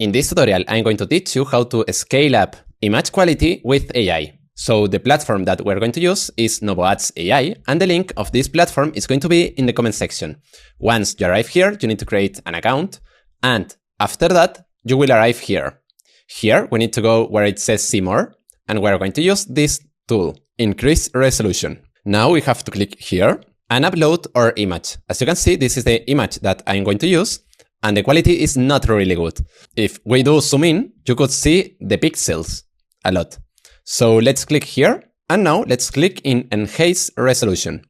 In this tutorial, I'm going to teach you how to scale up image quality with AI. So the platform that we're going to use is novoads.ai, and the link of this platform is going to be in the comment section. Once you arrive here, you need to create an account, and after that, you will arrive here. Here, we need to go where it says see more, and we're going to use this tool, increase resolution. Now we have to click here and upload our image. As you can see, this is the image that I'm going to use, and the quality is not really good. If we do zoom in, you could see the pixels a lot. So let's click here, and now let's click in enhance resolution.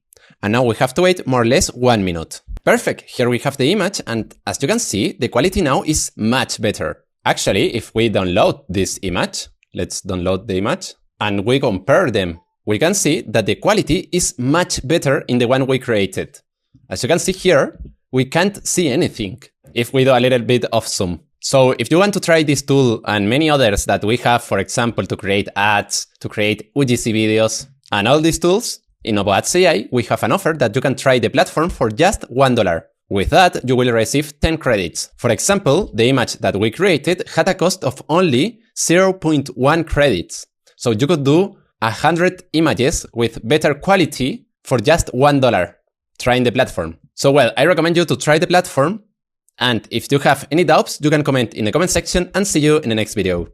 And now we have to wait more or less 1 minute. Perfect, here we have the image, and as you can see, the quality now is much better. Actually, if we download this image, let's download the image, and we compare them, we can see that the quality is much better in the one we created. As you can see here, we can't see anything if we do a little bit of zoom. So if you want to try this tool and many others that we have, for example, to create ads, to create UGC videos, and all these tools, in novoads.ai, we have an offer that you can try the platform for just $1. With that, you will receive 10 credits. For example, the image that we created had a cost of only 0.1 credits. So you could do 100 images with better quality for just $1 trying the platform. So well, I recommend you to try the platform. And if you have any doubts, you can comment in the comment section, and see you in the next video.